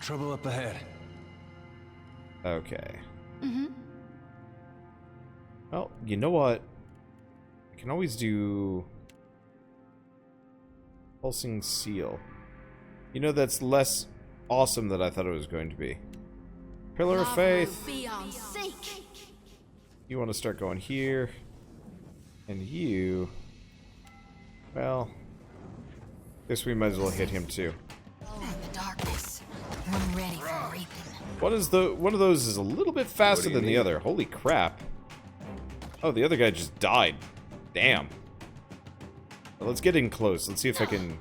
Trouble up ahead. Okay. Mm-hmm. Well, you know what? I can always do... Pulsing seal. You know, that's less awesome than I thought it was going to be. Pillar of Faith! Beyond seek. You want to start going here. And you... Well... Guess we might as well hit him too. In the darkness. I'm ready for reaping. One of those is a little bit faster than the other. Holy crap. Oh, the other guy just died. Damn. Well, let's get in close. Let's see if I can...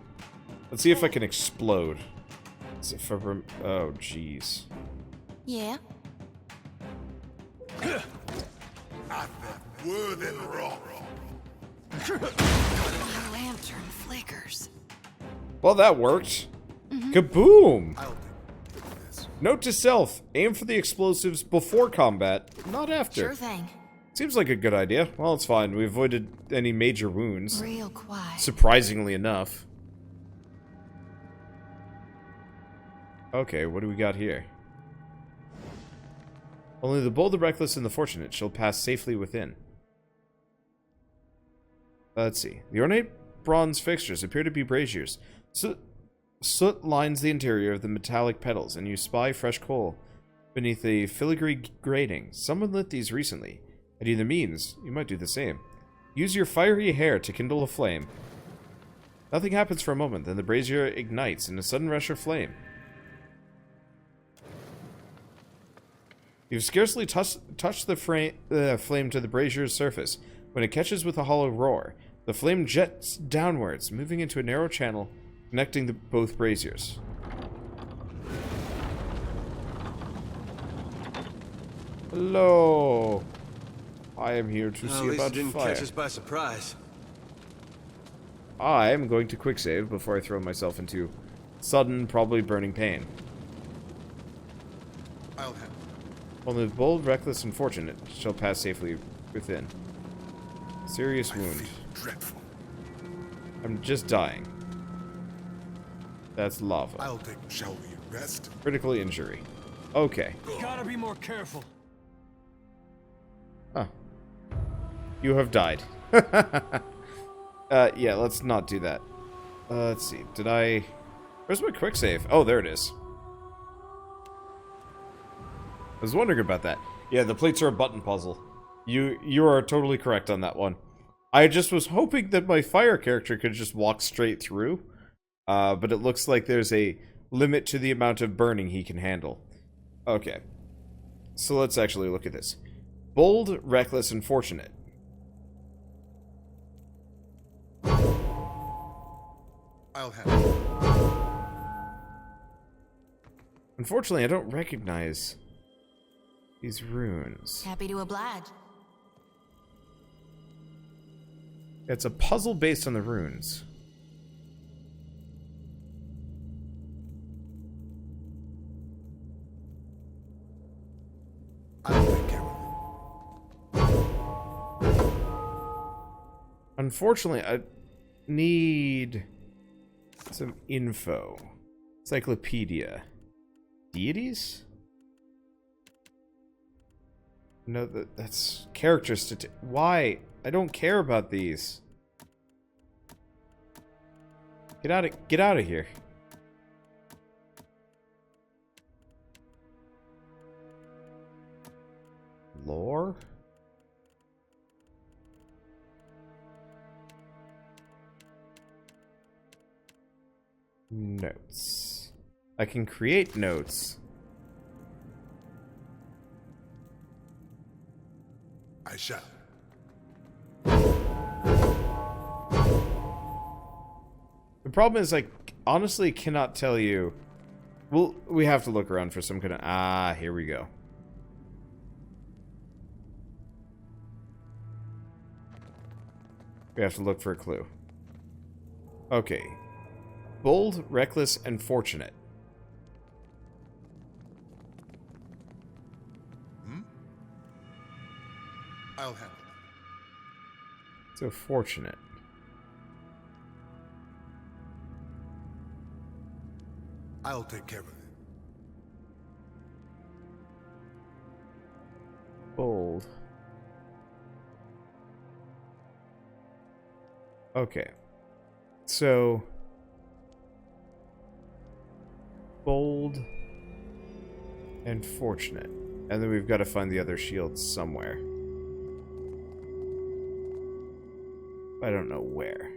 Let's see if I can explode. Oh, jeez. Yeah. My lantern flickers. Well, that worked. Kaboom! Note to self, aim for the explosives before combat, not after. Sure thing. Seems like a good idea. Well, it's fine. We avoided any major wounds. Real quiet. Surprisingly enough. Okay, what do we got here? Only the bold, the reckless, and the fortunate shall pass safely within. Let's see. The ornate bronze fixtures appear to be braziers. Soot lines the interior of the metallic petals, and you spy fresh coal beneath a filigree grating. Someone lit these recently. At either means, you might do the same. Use your fiery hair to kindle a flame. Nothing happens for a moment, then the brazier ignites in a sudden rush of flame. You've scarcely touched the flame to the brazier's surface when it catches with a hollow roar. The flame jets downwards, moving into a narrow channel connecting both braziers. Hello. I am here to see about didn't fire. catch us by surprise. I am going to quick save before I throw myself into sudden, probably burning pain. I'll have. Only the bold, reckless, and fortunate shall pass safely within. Serious wound. Dreadful. I'm just dying. That's lava. I'll take. Shall we rest? Critical injury. Okay. Gotta be more careful. Huh. You have died. Yeah, let's not do that. Let's see. Did I... Where's my quick save? Oh, there it is. I was wondering about that. Yeah, the plates are a button puzzle. You are totally correct on that one. I just was hoping that my fire character could just walk straight through. But it looks like there's a limit to the amount of burning he can handle. Okay. So let's actually look at this. Bold, reckless, and fortunate. I'll have. Unfortunately, I don't recognize these runes. Happy to oblige. It's a puzzle based on the runes. I'll take care of it. Unfortunately, I need some info. Encyclopedia. Deities? No, that's characters to... Why? I don't care about these. Get out of here. Lore? Notes. I can create notes. I shall. The problem is, I honestly cannot tell you. Well, we have to look around for some kind of... Ah, here we go. We have to look for a clue. Okay. Bold, reckless, and fortunate. I'll handle it. So fortunate. I'll take care of it. Bold. Okay. So bold and fortunate. And then we've got to find the other shields somewhere. I don't know where.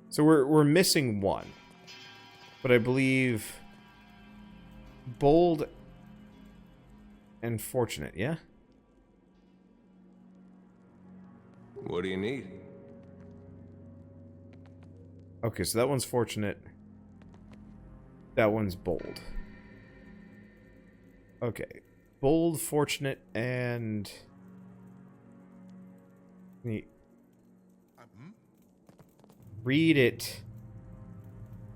So we're missing one. But I believe bold and fortunate, yeah? What do you need? Okay, so that one's fortunate. That one's bold. Okay. Bold, fortunate, and... Read it.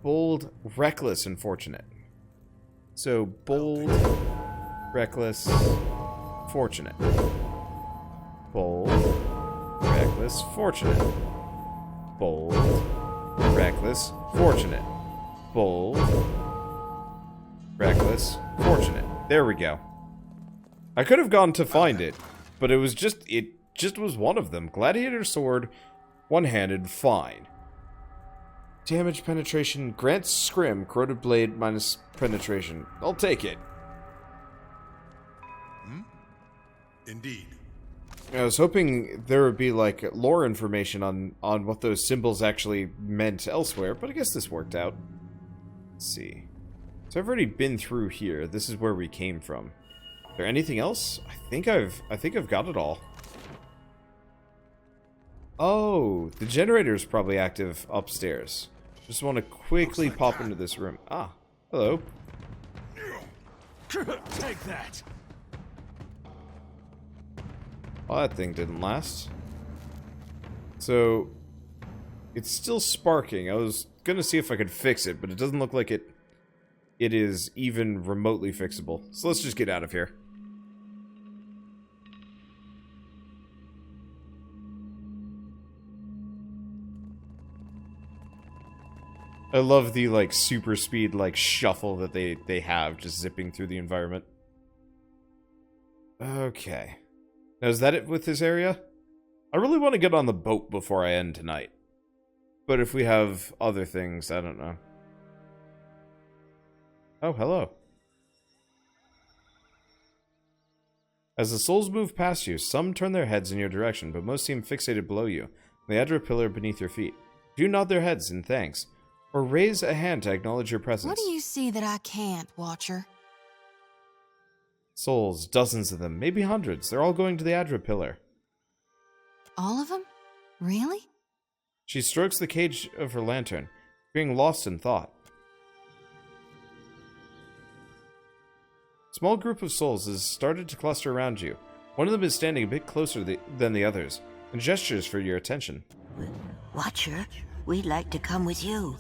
Bold, reckless, and fortunate. So, bold, reckless, fortunate. Bold, reckless, fortunate. Bold, reckless, fortunate. Bold, reckless, fortunate. There we go. I could have gone to find it, but it just was one of them. Gladiator sword, one-handed, fine. Damage penetration, grants scrim, corroded blade minus penetration. I'll take it. Indeed. I was hoping there would be, like, lore information on what those symbols actually meant elsewhere, but I guess this worked out. Let's see. So I've already been through here. This is where we came from. Is there anything else? I think I've got it all. Oh, the generator is probably active upstairs. Just want to quickly pop into this room. Ah, hello. Take that. Well, that thing didn't last. So, it's still sparking. I was gonna see if I could fix it, but it doesn't look like it is even remotely fixable. So let's just get out of here. I love the, like, super speed, like, shuffle that they have, just zipping through the environment. Okay. Now, is that it with this area? I really want to get on the boat before I end tonight. But if we have other things, I don't know. Oh, hello. As the souls move past you, some turn their heads in your direction, but most seem fixated below you, on the edge of a pillar beneath your feet. Do nod their heads in thanks, or raise a hand to acknowledge your presence. What do you see that I can't, Watcher? Souls, dozens of them, maybe hundreds. They're all going to the Adra pillar. All of them? Really? She strokes the cage of her lantern, being lost in thought. A small group of souls has started to cluster around you. One of them is standing a bit closer than the others, and gestures for your attention. Watcher, we'd like to come with you.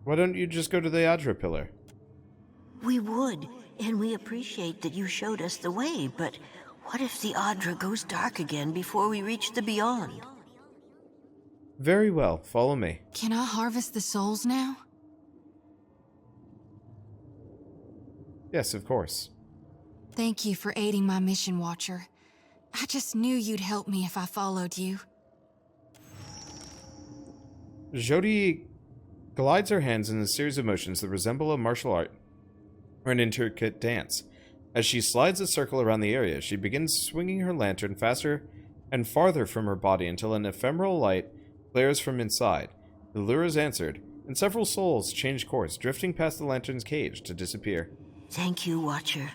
Why don't you just go to the Adra pillar? We would, and we appreciate that you showed us the way, but what if the Adra goes dark again before we reach the beyond? Very well, follow me. Can I harvest the souls now? Yes, of course. Thank you for aiding my mission, Watcher. I just knew you'd help me if I followed you. Jodie glides her hands in a series of motions that resemble a martial art or an intricate dance. As she slides a circle around the area, she begins swinging her lantern faster and farther from her body until an ephemeral light flares from inside. The lure is answered, and several souls change course, drifting past the lantern's cage to disappear. Thank you, Watcher.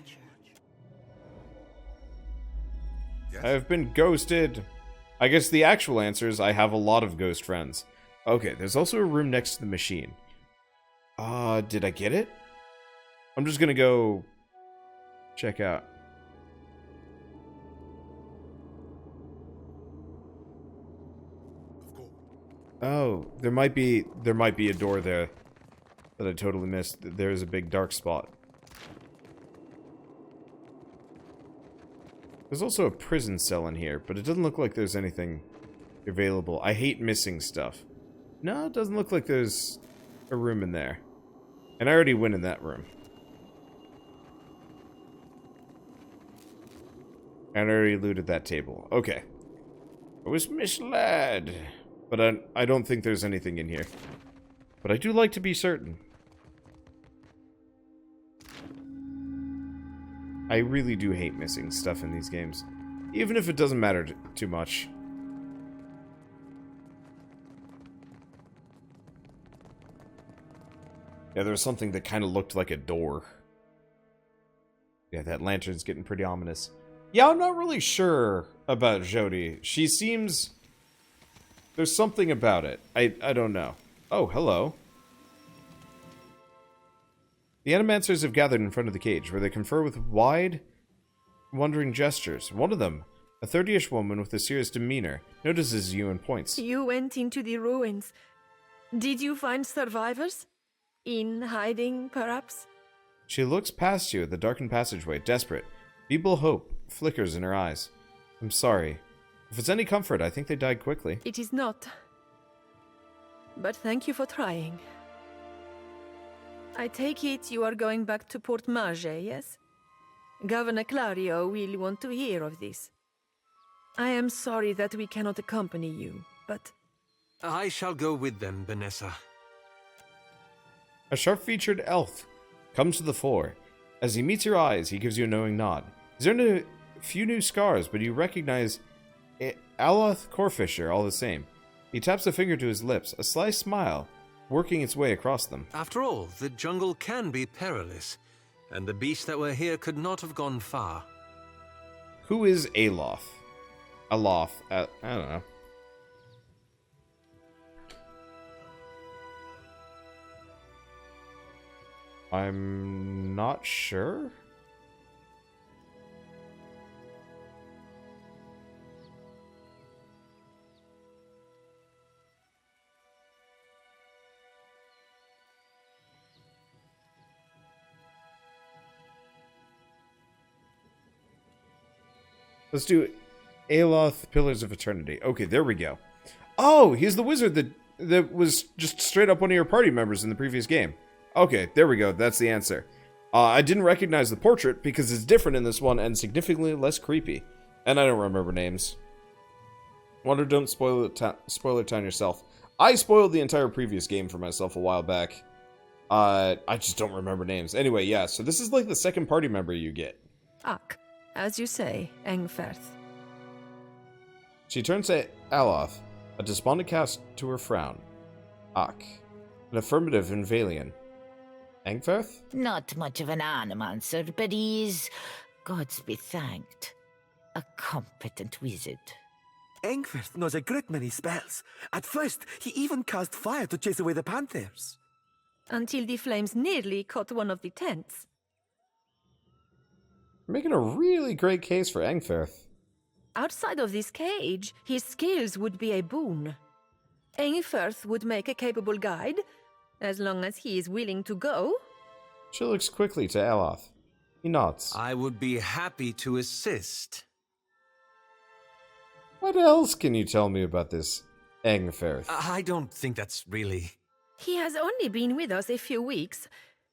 Yes? I have been ghosted. I guess the actual answer is I have a lot of ghost friends. Okay, there's also a room next to the machine. Did I get it? I'm just gonna go check out. Of course. Oh, there might be a door there that I totally missed. There's a big dark spot. There's also a prison cell in here, but it doesn't look like there's anything available. I hate missing stuff. No, it doesn't look like there's a room in there. And I already went in that room. And I already looted that table. Okay. I was misled. But I don't think there's anything in here. But I do like to be certain. I really do hate missing stuff in these games. Even if it doesn't matter too much. Yeah, there was something that kind of looked like a door. Yeah, that lantern's getting pretty ominous. Yeah, I'm not really sure about Jodie. She seems... There's something about it. I don't know. Oh, hello. The animancers have gathered in front of the cage, where they confer with wide, wondering gestures. One of them, a 30-ish woman with a serious demeanor, notices you and points. You went into the ruins. Did you find survivors? In hiding, perhaps? She looks past you at the darkened passageway, desperate. Feeble hope flickers in her eyes. I'm sorry. If it's any comfort, I think they died quickly. It is not. But thank you for trying. I take it you are going back to Port Marge, yes? Governor Clario will want to hear of this. I am sorry that we cannot accompany you, but... I shall go with them, Vanessa. A sharp-featured elf comes to the fore. As he meets your eyes, he gives you a knowing nod. He's earned a few new scars, but you recognize Aloth Corefisher all the same. He taps a finger to his lips, a sly smile working its way across them. After all, the jungle can be perilous, and the beasts that were here could not have gone far. Who is Aloth? Aloth, I don't know. I'm not sure. Let's do Aloth, Pillars of Eternity. Okay, there we go. Oh, he's the wizard that was just straight up one of your party members in the previous game. Okay, there we go. That's the answer. I didn't recognize the portrait because it's different in this one and significantly less creepy. And I don't remember names. Wonder, don't spoil it town yourself. I spoiled the entire previous game for myself a while back. I just don't remember names. Anyway, yeah, so this is like the second party member you get. Ak, as you say, Engferth. She turns to Aloth, a despondent cast to her frown. Ak, an affirmative in Valian. Engferth? Not much of an animancer, but he's, gods be thanked, a competent wizard. Engferth knows a great many spells. At first, he even cast fire to chase away the panthers. Until the flames nearly caught one of the tents. Making a really great case for Engferth. Outside of this cage, his skills would be a boon. Engferth would make a capable guide, as long as he is willing to go. She looks quickly to Aloth. He nods. I would be happy to assist. What else can you tell me about this Engferth? I don't think that's really... He has only been with us a few weeks.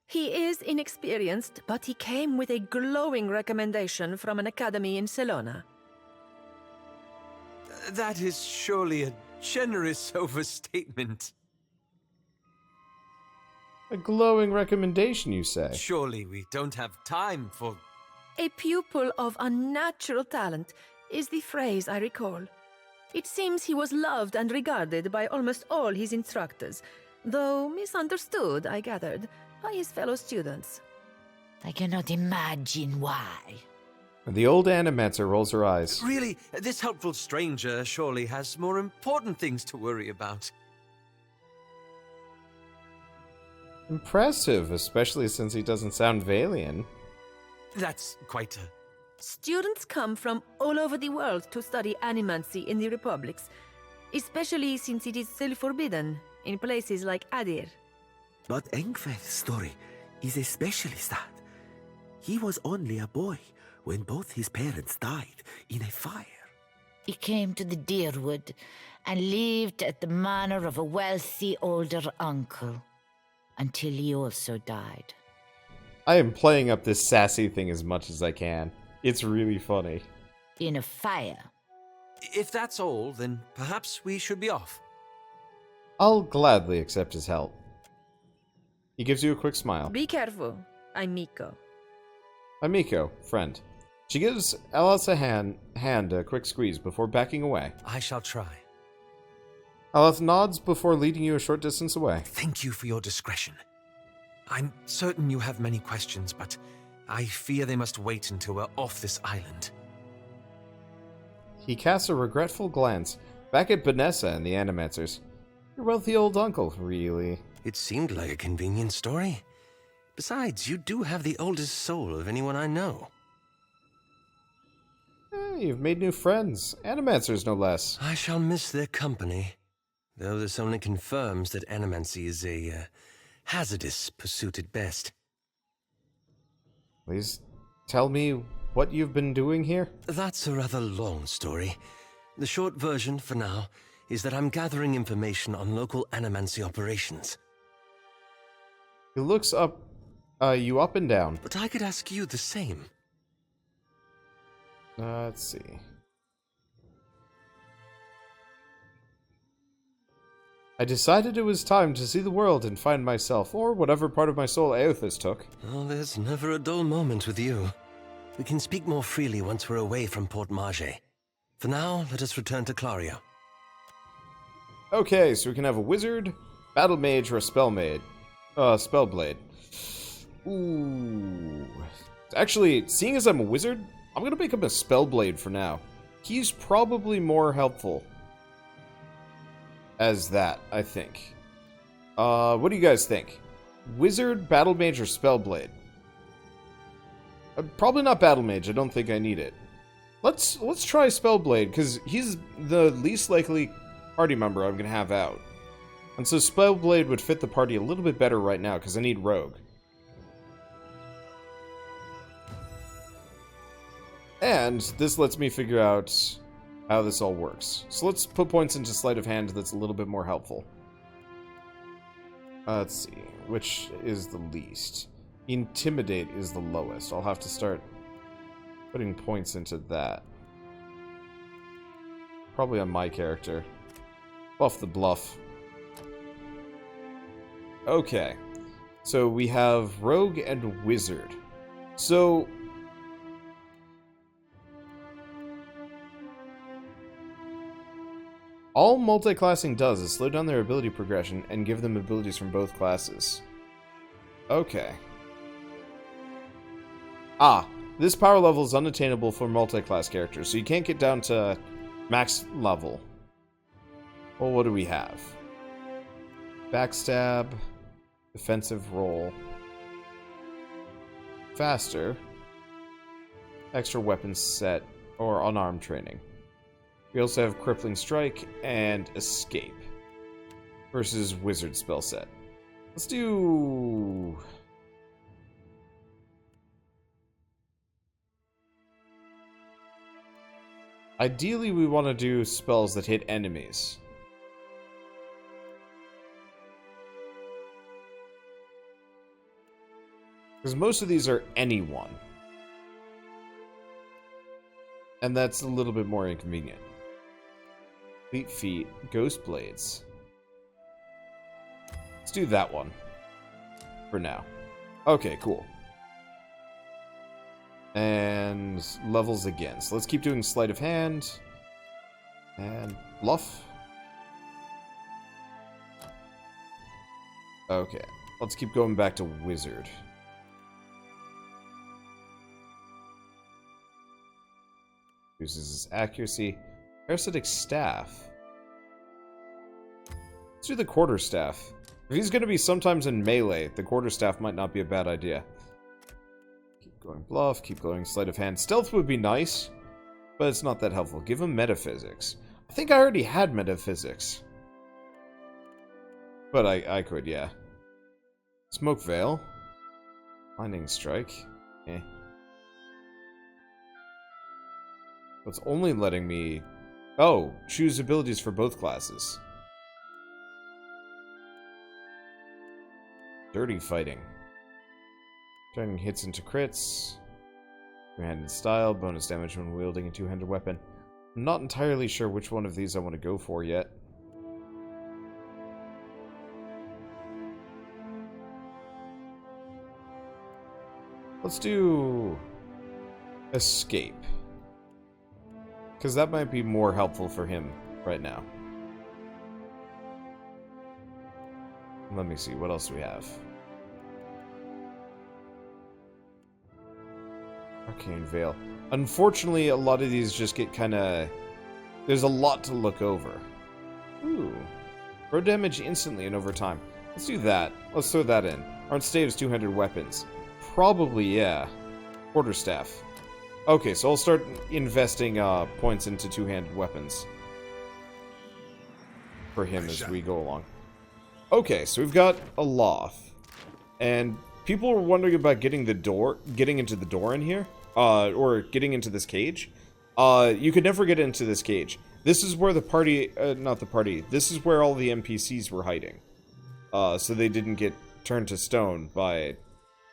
He is inexperienced, but he came with a glowing recommendation from an academy in Salona. That is surely a generous overstatement. A glowing recommendation, you say? Surely we don't have time for... A pupil of unnatural talent is the phrase I recall. It seems he was loved and regarded by almost all his instructors, though misunderstood, I gathered, by his fellow students. I cannot imagine why. The old animancer rolls her eyes. Really, this helpful stranger surely has more important things to worry about. Impressive, especially since he doesn't sound Valian. That's quite a... Students come from all over the world to study animancy in the republics, especially since it is still forbidden in places like Adir. But Engferth's story is especially sad. He was only a boy when both his parents died in a fire. He came to the Deerwood and lived at the manor of a wealthy older uncle until he also died. I am playing up this sassy thing as much as I can. It's really funny. in a fire. If that's all, then perhaps we should be off. I'll gladly accept his help. He gives you a quick smile. Be careful. I'm Miko. I'm Miko, friend. She gives Alice a hand a quick squeeze before backing away. I shall try. Alice nods before leading you a short distance away. Thank you for your discretion. I'm certain you have many questions, but I fear they must wait until we're off this island. He casts a regretful glance back at Vanessa and the Animancers. Your wealthy old uncle, really. It seemed like a convenient story. Besides, you do have the oldest soul of anyone I know. You've made new friends. Animancers, no less. I shall miss their company, though this only confirms that animancy is a hazardous pursuit at best. Please tell me what you've been doing here? That's a rather long story. The short version, for now, is that I'm gathering information on local animancy operations. He looks up, you up and down. But I could ask you the same. Let's see. I decided it was time to see the world and find myself, or whatever part of my soul Aothas took. Oh, there's never a dull moment with you. We can speak more freely once we're away from Port Marge. For now, let us return to Clario. Okay, so we can have a wizard, battle mage, or a spellblade. Ooh. Actually, seeing as I'm a wizard, I'm gonna make him a spellblade for now. He's probably more helpful as that, I think. What do you guys think? Wizard, battle mage, or spellblade? Probably not battle mage. I don't think I need it. Let's try spellblade because he's the least likely party member I'm gonna have out, and so spellblade would fit the party a little bit better right now because I need rogue. And this lets me figure out how this all works. So let's put points into sleight of hand that's a little bit more helpful. Let's see, which is the least? Intimidate is the lowest. I'll have to start putting points into that. Probably on my character. Buff the bluff. Okay. So we have rogue and wizard. So all multi-classing does is slow down their ability progression and give them abilities from both classes. Okay. This power level is unattainable for multi-class characters, so you can't get down to max level. Well, what do we have? Backstab, defensive roll, faster, extra weapon set, or unarmed training. We also have crippling strike and escape versus wizard spell set. Let's do... Ideally, we want to do spells that hit enemies. Because most of these are anyone. And that's a little bit more inconvenient. Fleet Feet, Ghost Blades. Let's do that one. For now. Okay, cool. And levels again. So let's keep doing Sleight of Hand. And Bluff. Okay. Let's keep going back to Wizard. Uses his accuracy. Parasitic Staff. Let's do the Quarterstaff. If he's going to be sometimes in melee, the Quarterstaff might not be a bad idea. Keep going Bluff, keep going Sleight of Hand. Stealth would be nice, but it's not that helpful. Give him Metaphysics. I think I already had Metaphysics. But I could, yeah. Smoke Veil. Lightning Strike. Eh. It's only letting me... Oh, choose abilities for both classes. Dirty Fighting. Turning hits into crits. Two-handed style, bonus damage when wielding a two-handed weapon. I'm not entirely sure which one of these I want to go for yet. Let's do escape. Because that might be more helpful for him right now. Let me see, what else do we have? Arcane Veil. Unfortunately, a lot of these just get kind of... There's a lot to look over. Ooh. Grow damage instantly and over time. Let's do that. Let's throw that in. Aren't staves 200 weapons? Probably, yeah. Quarterstaff. Okay, so I'll start investing points into two-handed weapons. For him as we go along. Okay, so we've got a loft. And people were wondering about getting into the door in here. Or getting into this cage. You could never get into this cage. This is where the party, not the party, this is where all the NPCs were hiding. So they didn't get turned to stone by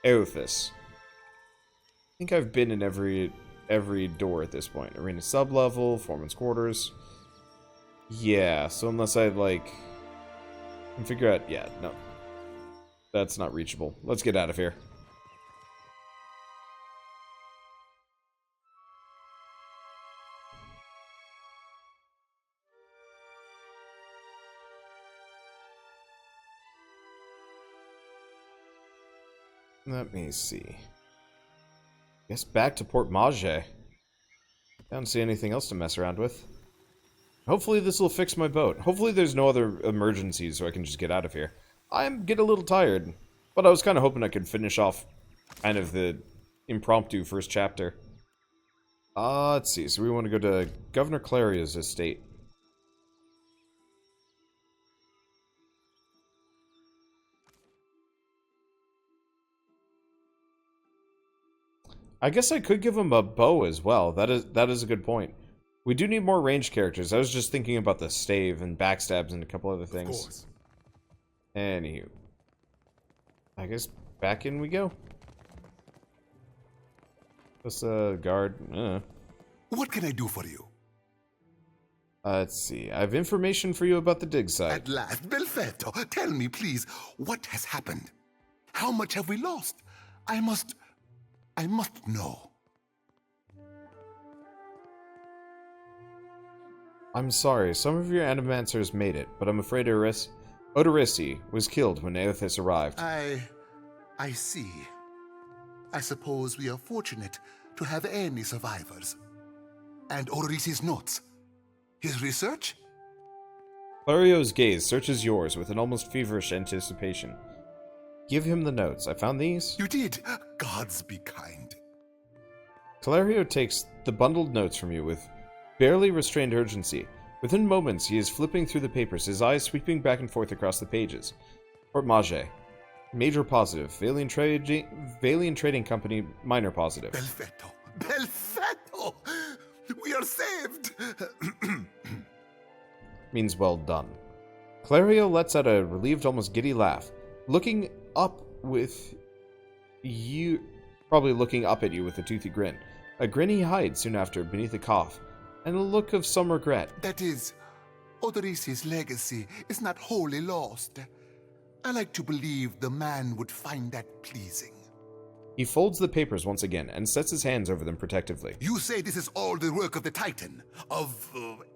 Eothas. I think I've been in every door at this point. Arena sublevel, foreman's quarters. Yeah, so unless I, like, can figure out, yeah, no. That's not reachable. Let's get out of here. Let me see. Guess back to Port Mage. Don't see anything else to mess around with. Hopefully this will fix my boat. Hopefully there's no other emergencies so I can just get out of here. I'm getting a little tired, but I was kind of hoping I could finish off kind of the impromptu first chapter. Let's see. So we want to go to Governor Clario's estate. I guess I could give him a bow as well. That is a good point. We do need more ranged characters. I was just thinking about the stave and backstabs and a couple other things. Of course. Anywho. I guess back in we go. Just a guard. What can I do for you? Let's see. I have information for you about the dig site. At last, Belfetto, tell me, please, what has happened? How much have we lost? I must know. I'm sorry, some of your animancers made it, but I'm afraid Odorisi was killed when Eothas arrived. I see. I suppose we are fortunate to have any survivors. And Odorisi's notes. His research? Clario's gaze searches yours with an almost feverish anticipation. Give him the notes. I found these. You did. Gods be kind. Clario takes the bundled notes from you with barely restrained urgency. Within moments, he is flipping through the papers, his eyes sweeping back and forth across the pages. Port Mage. Major positive. Valiant Trading Company, minor positive. Belfetto! Belfetto! We are saved! Means well done. Clario lets out a relieved, almost giddy laugh, looking up with you, probably looking up at you with a toothy grin. A grin he hides soon after beneath a cough, and a look of some regret. That is, Odorisi's legacy is not wholly lost. I like to believe the man would find that pleasing. He folds the papers once again and sets his hands over them protectively. You say this is all the work of the Titan, of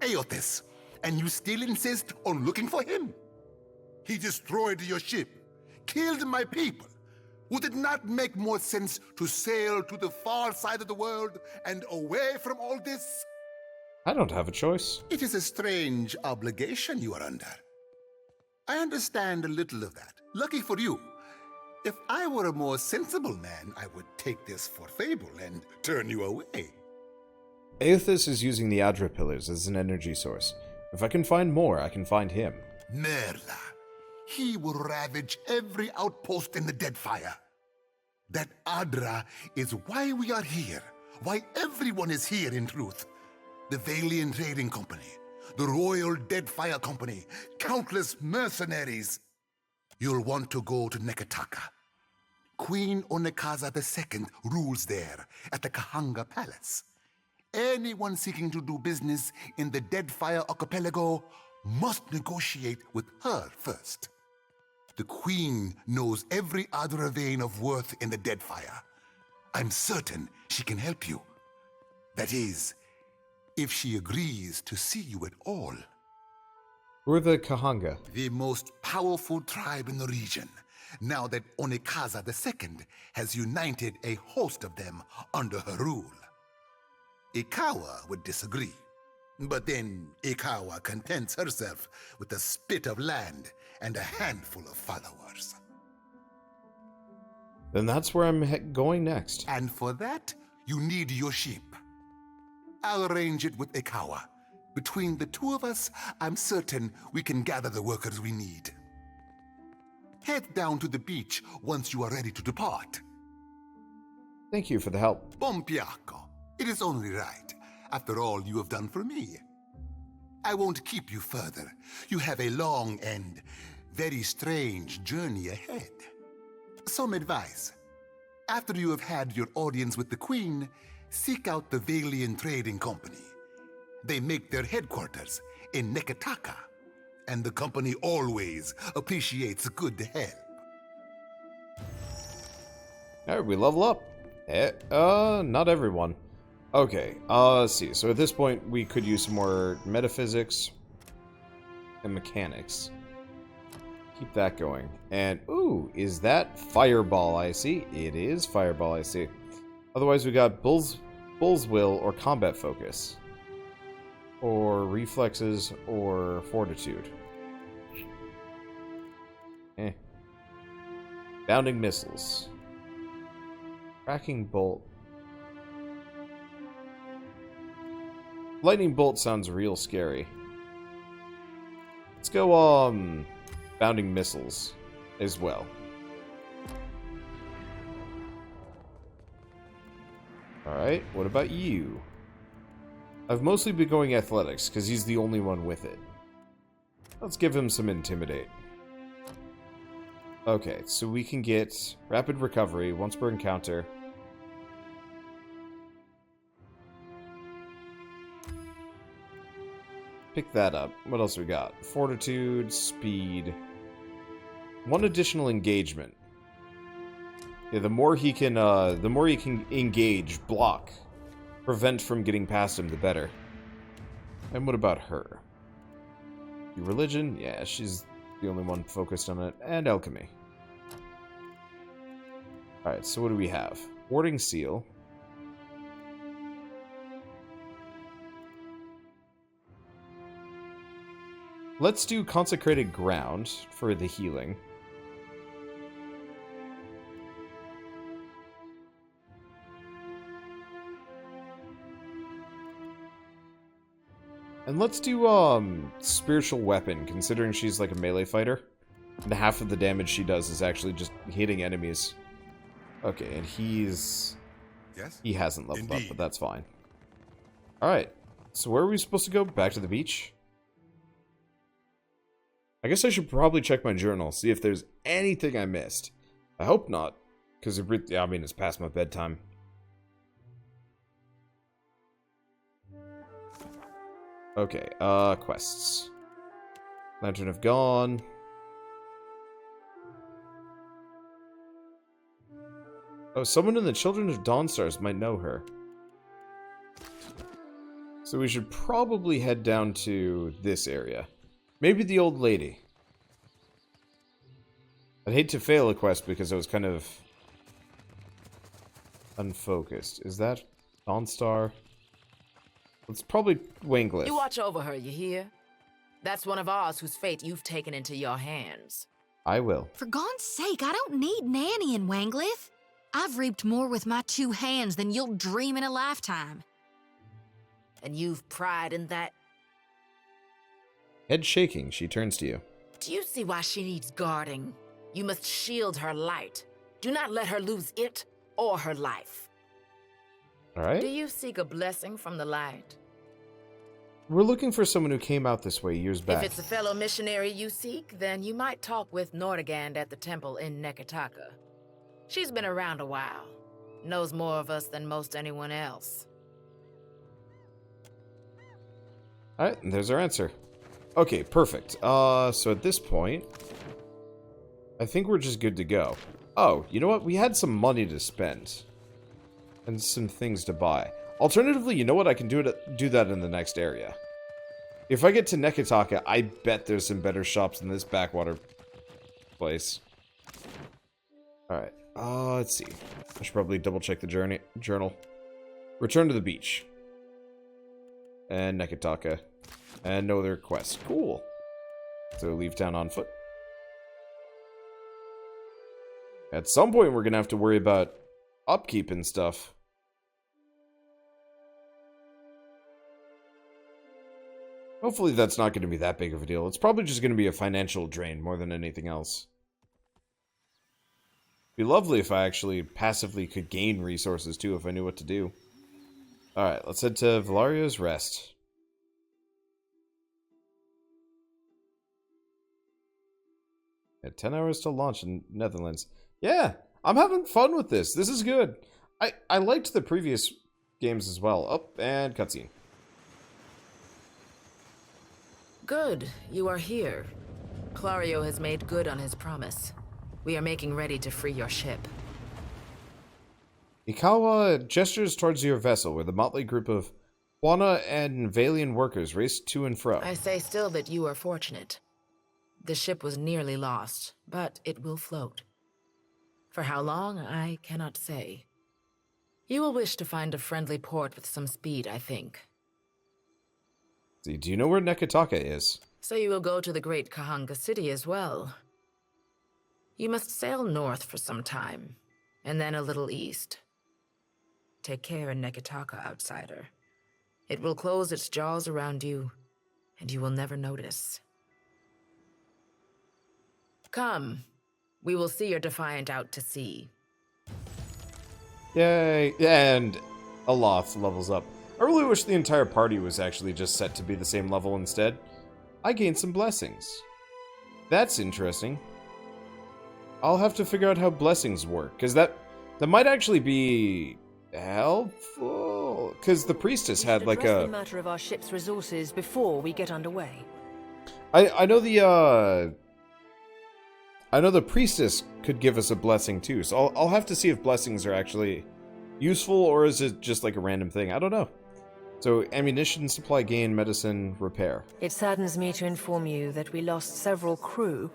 Eothas, and you still insist on looking for him? He destroyed your ship, killed my people. Would it not make more sense to sail to the far side of the world and away from all this? I don't have a choice. It is a strange obligation you are under. I understand a little of that. Lucky for you. If I were a more sensible man, I would take this for fable and turn you away. Eothas is using the Adra pillars as an energy source. If I can find more, I can find him. Merla. He will ravage every outpost in the Deadfire. That Adra is why we are here. Why everyone is here, in truth. The Valiant Trading Company, the Royal Deadfire Company, countless mercenaries. You'll want to go to Neketaka. Queen Onekaza II rules there at the Kahanga Palace. Anyone seeking to do business in the Deadfire archipelago must negotiate with her first. The Queen knows every Adra vein of worth in the Deadfire. I'm certain she can help you. That is, if she agrees to see you at all. Who are the Kahanga? The most powerful tribe in the region, now that Onekaza II has united a host of them under her rule. Ikawa would disagree, but then Ikawa contents herself with a spit of land and a handful of followers. Then that's where I'm going next. And for that, you need your ship. I'll arrange it with Ikawa. Between the two of us, I'm certain we can gather the workers we need. Head down to the beach once you are ready to depart. Thank you for the help. Bompiaco. It is only right, after all you have done for me. I won't keep you further. You have a long and very strange journey ahead. Some advice. After you have had your audience with the Queen, seek out the Valian Trading Company. They make their headquarters in Neketaka, and the company always appreciates good help. Alright, we level up. Not everyone. Okay, let's see. So at this point, we could use some more metaphysics and mechanics. Keep that going. And, ooh, is that Fireball I see? It is Fireball I see. Otherwise, we got Bull's Will or Combat Focus. Or Reflexes or Fortitude. Bounding Missiles. Cracking Bolt. Lightning Bolt sounds real scary. Let's go, Bounding Missiles as well. Alright, what about you? I've mostly been going Athletics, because he's the only one with it. Let's give him some Intimidate. Okay, so we can get Rapid Recovery once per encounter. Pick that up. What else we got? Fortitude, Speed. One additional engagement. Yeah, the more he can engage, block, prevent from getting past him, the better. And what about her? Religion? Yeah, she's the only one focused on it. And Alchemy. Alright, so what do we have? Warding Seal. Let's do Consecrated Ground for the healing. And let's do, Spiritual Weapon, considering she's like a melee fighter. And half of the damage she does is actually just hitting enemies. Okay, and he's... Yes? He hasn't leveled Indeed. up, but that's fine. Alright, so where are we supposed to go? Back to the beach? I guess I should probably check my journal, see if there's anything I missed. I hope not, because I mean, it's past my bedtime. Okay, quests. Lantern of Gone. Oh, someone in the Children of Dawnstars might know her. So we should probably head down to this area. Maybe the old lady. I'd hate to fail a quest because I was kind of unfocused. Is that Dawnstar? It's probably Winglyth. You watch over her, you hear? That's one of ours whose fate you've taken into your hands. I will. For God's sake, I don't need nannying, Wanglyth. I've reaped more with my two hands than you'll dream in a lifetime. And you've pride in that? Head shaking, she turns to you. Do you see why she needs guarding? You must shield her light. Do not let her lose it or her life. Alright. Do you seek a blessing from the light? We're looking for someone who came out this way years back. If it's a fellow missionary you seek, then you might talk with Nordegand at the temple in Neketaka. She's been around a while. Knows more of us than most anyone else. Alright, and there's our answer. Okay, perfect. So at this point, I think we're just good to go. Oh, you know what? We had some money to spend. And some things to buy. Alternatively, you know what? I can do that in the next area. If I get to Neketaka, I bet there's some better shops than this backwater place. Alright, let's see. I should probably double check the journal. Return to the beach. And Neketaka. And no other quests. Cool. So leave town on foot. At some point, we're going to have to worry about upkeep and stuff. Hopefully that's not going to be that big of a deal. It's probably just going to be a financial drain more than anything else. It'd be lovely if I actually passively could gain resources too, if I knew what to do. Alright, let's head to Valario's Rest. Yeah, 10 hours to launch in Netherlands. Yeah, I'm having fun with this. This is good. I liked the previous games as well. Oh, and cutscene. Good, you are here. Clario has made good on his promise. We are making ready to free your ship. Ikawa gestures towards your vessel, where the motley group of Juana and Valian workers race to and fro. I say still that you are fortunate. The ship was nearly lost, but it will float. For how long, I cannot say. You will wish to find a friendly port with some speed, I think. See, do you know where Neketaka is? So you will go to the great Kahanga city as well. You must sail north for some time, and then a little east. Take care in Neketaka, outsider. It will close its jaws around you, and you will never notice. Come, we will see your Defiant out to sea. Yay, and Aloth levels up. I really wish the entire party was actually just set to be the same level instead. I gained some blessings. That's interesting. I'll have to figure out how blessings work, because that might actually be helpful. Because the priestess had like a... the matter of our ship's resources before we get underway. I know the priestess could give us a blessing too, so I'll have to see if blessings are actually useful, or is it just like a random thing? I don't know. So, ammunition, supply gain, medicine, repair. It saddens me to inform you that we lost several crew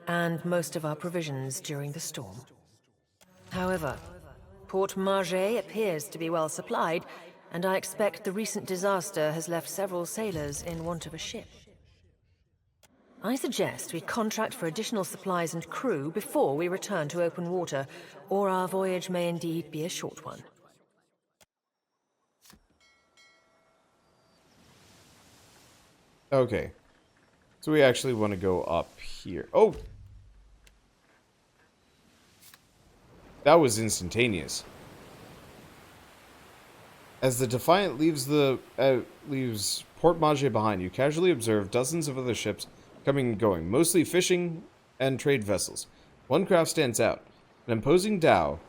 and most of our provisions during the storm. However, Port Margé appears to be well supplied, and I expect the recent disaster has left several sailors in want of a ship. I suggest we contract for additional supplies and crew before we return to open water, or our voyage may indeed be a short one. Okay. So we actually want to go up here. Oh! That was instantaneous. As the Defiant leaves Port Margé behind, you casually observe dozens of other ships coming and going, mostly fishing and trade vessels. One craft stands out, an imposing dhow,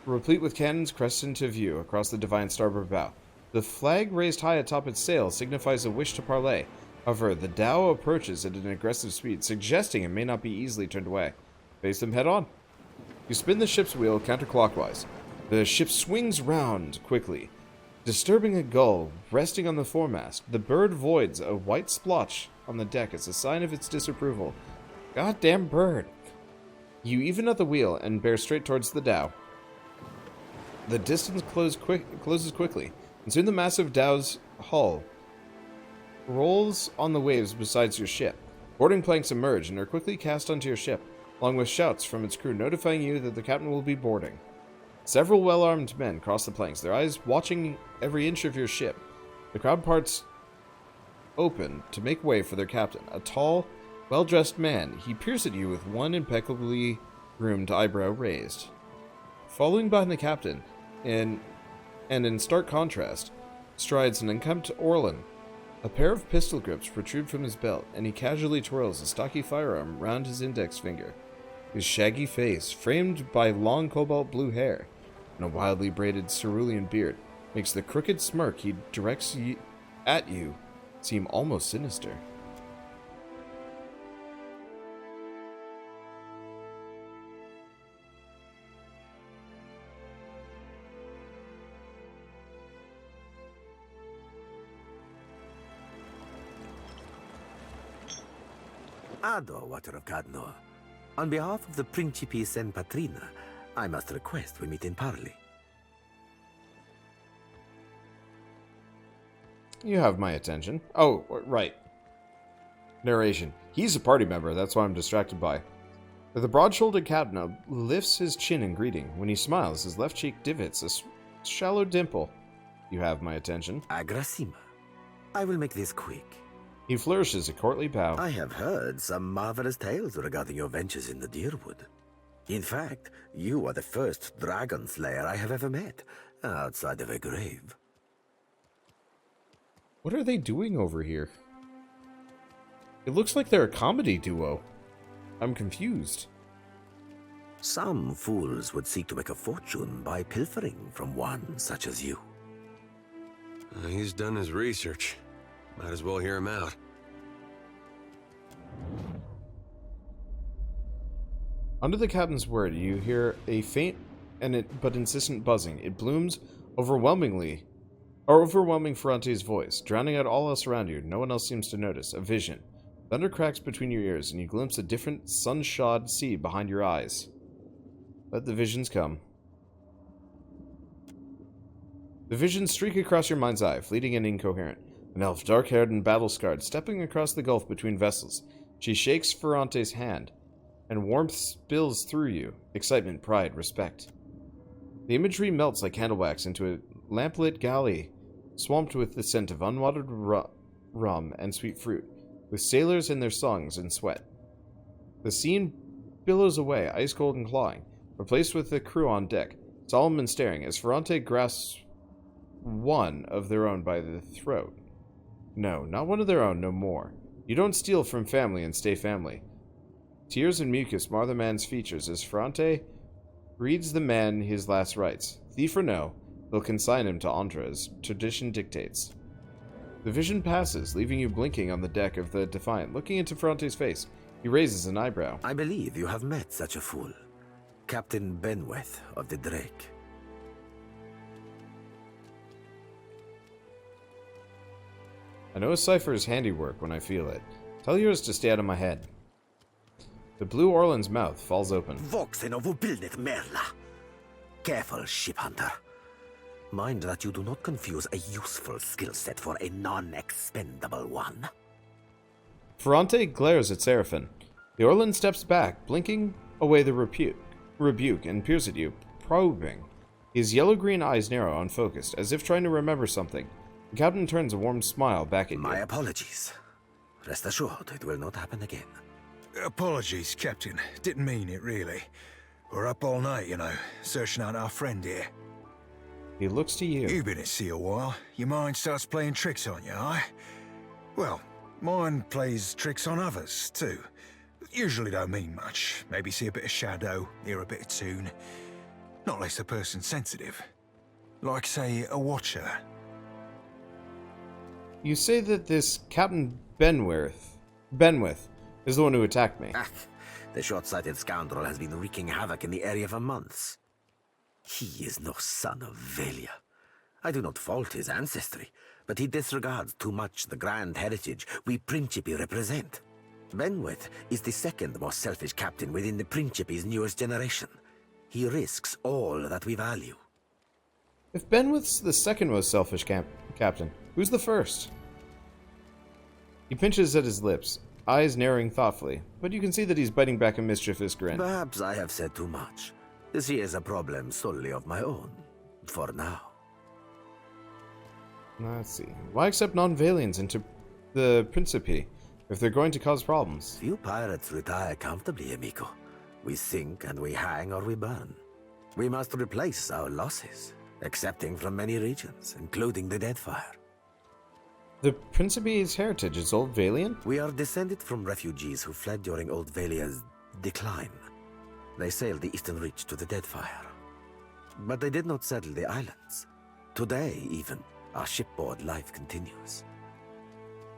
replete with cannons crested into view across the Defiant's starboard bow. The flag raised high atop its sail signifies a wish to parley. However, the dhow approaches at an aggressive speed, suggesting it may not be easily turned away. Face them head on. You spin the ship's wheel counterclockwise. The ship swings round quickly, disturbing a gull resting on the foremast. The bird voids a white splotch on the deck as a sign of its disapproval. Goddamn bird. You even out the wheel and bear straight towards the dhow. The distance closes quickly, and soon the massive dhow's hull rolls on the waves beside your ship. Boarding planks emerge and are quickly cast onto your ship, along with shouts from its crew notifying you that the captain will be boarding. Several well-armed men cross the planks, their eyes watching every inch of your ship. The crowd parts open to make way for their captain, a tall, well-dressed man. He peers at you with one impeccably groomed eyebrow raised. Following behind the captain, and in stark contrast, strides an unkempt Orlan. A pair of pistol grips protrude from his belt, and he casually twirls a stocky firearm round his index finger. His shaggy face, framed by long cobalt blue hair and a wildly braided cerulean beard, makes the crooked smirk he directs at you seem almost sinister. Ado, Water of Cadnor. On behalf of the Principes and Patrina, I must request we meet in parley. You have my attention. Oh, right. Narration. He's a party member, that's what I'm distracted by. The broad-shouldered captain lifts his chin in greeting. When he smiles, his left cheek divots a shallow dimple. You have my attention. Agrasima. I will make this quick. He flourishes a courtly bow. I have heard some marvelous tales regarding your ventures in the Deerwood. In fact, you are the first dragon slayer I have ever met, outside of a grave. What are they doing over here? It looks like they're a comedy duo. I'm confused. Some fools would seek to make a fortune by pilfering from one such as you. He's done his research. Might as well hear him out. Under the captain's word, you hear a faint but insistent buzzing. It blooms overwhelming Ferrante's voice, drowning out all else around you. No one else seems to notice. A vision. Thunder cracks between your ears, and you glimpse a different sun-shod sea behind your eyes. Let the visions come. The visions streak across your mind's eye, fleeting and incoherent. An elf, dark-haired and battle-scarred, stepping across the gulf between vessels. She shakes Ferrante's hand, and warmth spills through you. Excitement, pride, respect. The imagery melts like candle wax into a lamplit galley, swamped with the scent of unwatered rum and sweet fruit, with sailors and their songs and sweat. The scene billows away, ice-cold and clawing, replaced with the crew on deck, solemn and staring, as Ferrante grasps one of their own by the throat. No, not one of their own, no more. You don't steal from family and stay family. Tears and mucus mar the man's features as Ferrante reads the man his last rites. Thief or no, they'll consign him to Andra as tradition dictates. The vision passes, leaving you blinking on the deck of the Defiant. Looking into Ferrante's face, he raises an eyebrow. I believe you have met such a fool. Captain Benweth of the Drake. I know a cipher is handiwork when I feel it. Tell yours to stay out of my head. The Blue Orland's mouth falls open. Voxen of Ubilnet Merla. Careful, ship hunter. Mind that you do not confuse a useful skill set for a non-expendable one. Ferrante glares at Seraphin. The Orland steps back, blinking away the rebuke, and peers at you, probing. His yellow-green eyes narrow, unfocused, as if trying to remember something. The captain turns a warm smile back at you. My apologies. Rest assured, it will not happen again. Apologies, Captain. Didn't mean it, really. We're up all night, you know, searching out our friend here. He looks to you. You've been at sea a while. Your mind starts playing tricks on you, aye? Well, mine plays tricks on others, too. Usually don't mean much. Maybe see a bit of shadow, hear a bit of tune. Not less a person sensitive. Like, say, a watcher. You say that this Captain Benweth is the one who attacked me. The short-sighted scoundrel has been wreaking havoc in the area for months. He is no son of Velia. I do not fault his ancestry, but he disregards too much the grand heritage we Principi represent. Benweth is the second most selfish captain within the Principi's newest generation. He risks all that we value. If Benweth's the second most selfish captain, who's the first? He pinches at his lips, eyes narrowing thoughtfully, but you can see that he's biting back a mischievous grin. Perhaps I have said too much. This is a problem solely of my own, for now. Let's see. Why accept non-Valians into the Principi if they're going to cause problems? Few pirates retire comfortably, amico. We sink and we hang or we burn. We must replace our losses, accepting from many regions, including the Deadfire. The Principi's heritage is Old Valian? We are descended from refugees who fled during Old Valia's decline. They sailed the eastern reach to the Deadfire. But they did not settle the islands. Today, even, our shipboard life continues.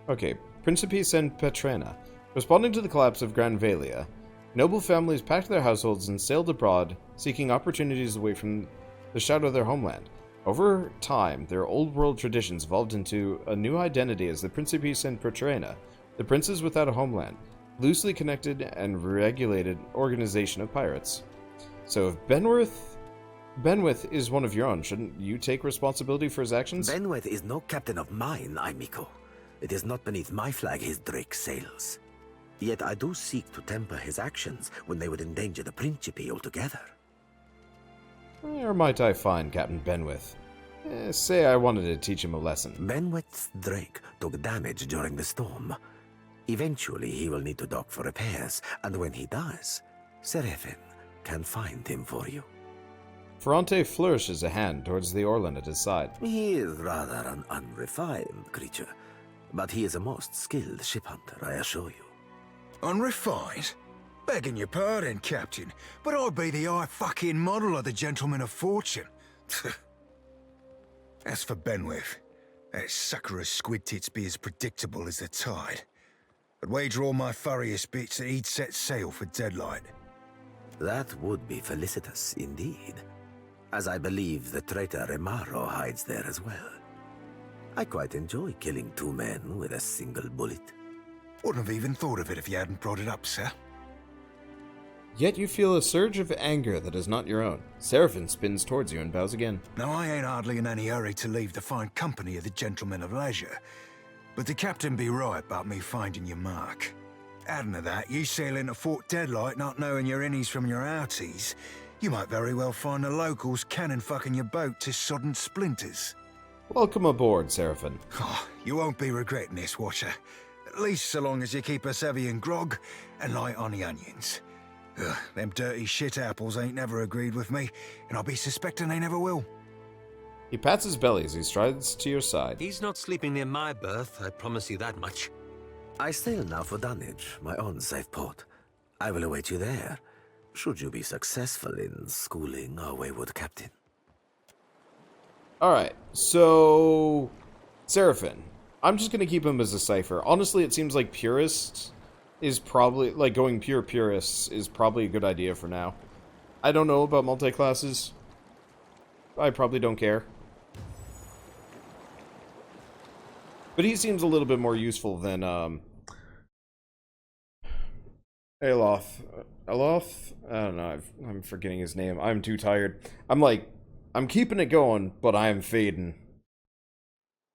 Okay, Principes and Petrena. Responding to the collapse of Gran Valia, noble families packed their households and sailed abroad, seeking opportunities away from the shadow of their homeland. Over time, their old world traditions evolved into a new identity as the Principes and Petrena, the princes without a homeland, loosely connected and regulated organization of pirates. So if Benwith is one of your own, shouldn't you take responsibility for his actions? Benwith is no captain of mine, Aimiko. It is not beneath my flag his drake sails. Yet I do seek to temper his actions when they would endanger the Principe altogether. Where might I find Captain Benwith? Say I wanted to teach him a lesson. Benwith's drake took damage during the storm. Eventually he will need to dock for repairs, and when he does, Seraphin can find him for you. Ferrante flourishes a hand towards the Orlan at his side. He is rather an unrefined creature, but he is a most skilled ship hunter, I assure you. Unrefined? Begging your pardon, Captain, but I'd be the fucking model of the gentleman of fortune. As for Benwith, that sucker of squid tits be as predictable as the tide. I'd wager all my furriest bits that he'd set sail for Deadlight. That would be felicitous indeed, as I believe the traitor Remaro hides there as well. I quite enjoy killing two men with a single bullet. Wouldn't have even thought of it if you hadn't brought it up, sir. Yet you feel a surge of anger that is not your own. Seraphin spins towards you and bows again. Now, I ain't hardly in any hurry to leave the fine company of the gentlemen of leisure, but the captain be right about me finding your mark. Adding to that, you sail into Fort Deadlight not knowing your innies from your outies, you might very well find the locals cannon fucking your boat to sodden splinters. Welcome aboard, Seraphin. Oh, you won't be regretting this, Watcher. At least so long as you keep us heavy in grog and light on the onions. Ugh, them dirty shit apples ain't never agreed with me, and I'll be suspecting they never will. He pats his belly as he strides to your side. He's not sleeping near my berth, I promise you that much. I sail now for Dunwich, my own safe port. I will await you there, should you be successful in schooling our wayward captain. Alright, so... Seraphin. I'm just gonna keep him as a cipher. Honestly, it seems like purist is probably... Like, going pure purists is probably a good idea for now. I don't know about multi-classes. I probably don't care. But he seems a little bit more useful than, Aloth. Aloth? I don't know, I'm forgetting his name. I'm too tired. I'm keeping it going, but I am fading.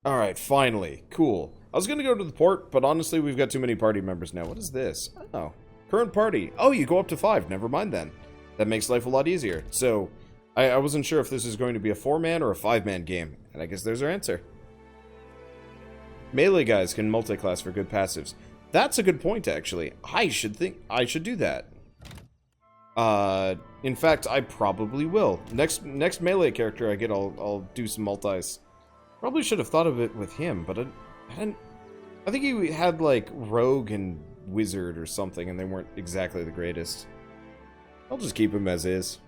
Alright, finally. Cool. I was gonna go to the port, but honestly, we've got too many party members now. What is this? Oh. Current party. Oh, you go up to 5. Never mind then. That makes life a lot easier. So, I wasn't sure if this is going to be a 4-man or a 5-man game. And I guess there's our answer. Melee guys can multi-class for good passives. That's a good point, actually. I should do that. In fact, I probably will. Next melee character I get, I'll do some multis. Probably should have thought of it with him, but I think he had, like, rogue and wizard or something, and they weren't exactly the greatest. I'll just keep him as is.